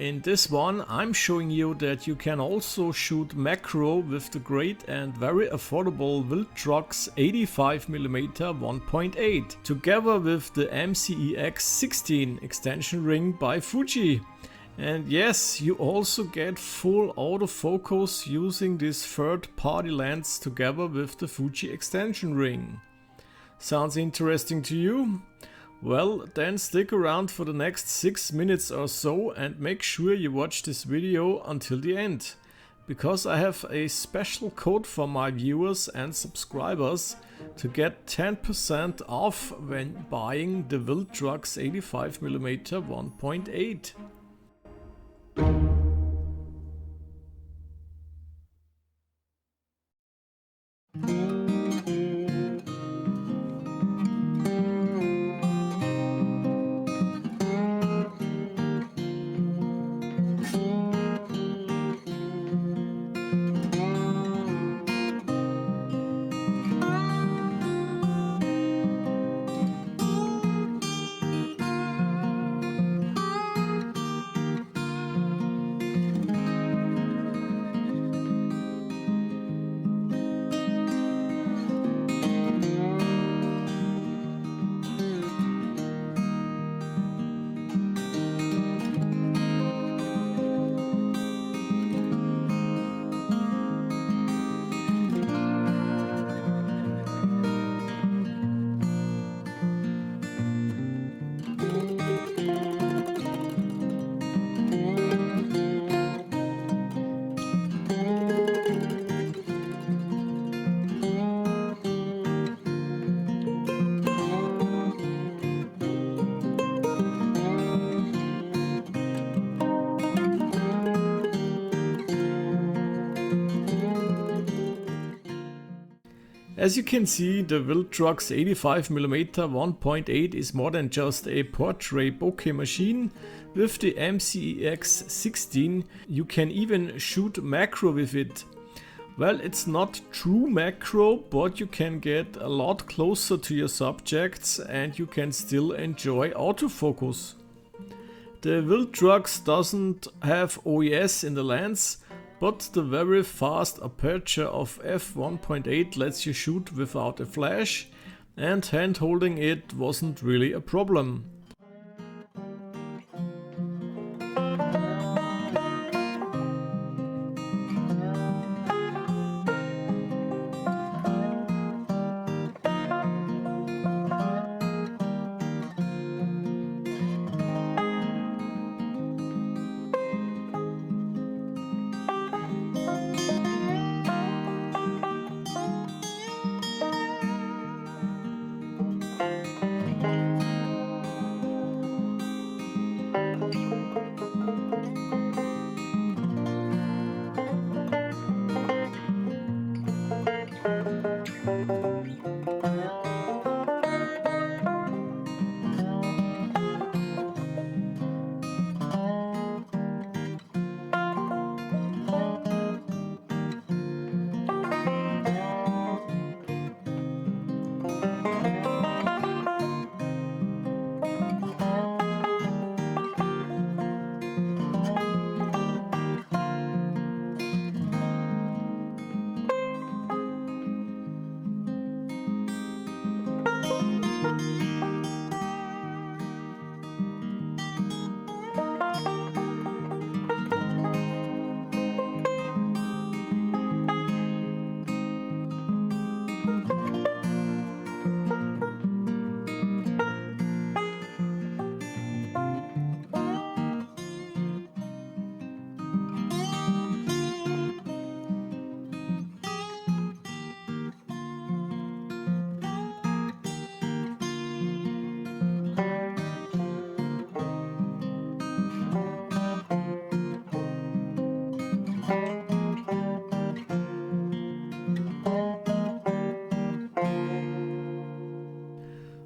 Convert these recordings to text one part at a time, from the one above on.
In this one I'm showing you that you can also shoot macro with the great and very affordable Viltrox 85mm 1.8 together with the MCEX-16 extension ring by Fuji. And yes, you also get full autofocus using this third-party lens together with the Fuji extension ring. Sounds interesting to you? Well, then stick around for the next 6 minutes or so and make sure you watch this video until the end, because I have a special code for my viewers and subscribers to get 10% off when buying the Viltrox 85mm 1.8. As you can see, the Viltrox 85mm 1.8 is more than just a portrait bokeh machine. With the MCEX-16 you can even shoot macro with it. Well, it's not true macro, but you can get a lot closer to your subjects and you can still enjoy autofocus. The Viltrox doesn't have OIS in the lens, but the very fast aperture of f1.8 lets you shoot without a flash, and hand holding it wasn't really a problem.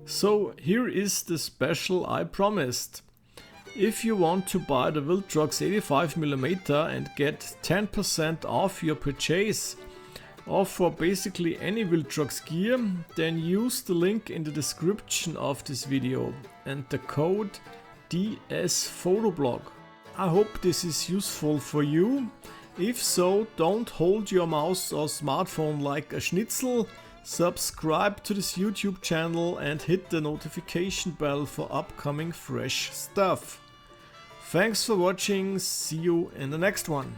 So here is the special I promised. If you want to buy the Viltrox 85mm and get 10% off your purchase, or for basically any Viltrox gear, then use the link in the description of this video and the code DSPhotoblog. I hope this is useful for you. If so, don't hold your mouse or smartphone like a schnitzel. Subscribe to this YouTube channel and hit the notification bell for upcoming fresh stuff. Thanks for watching, see you in the next one.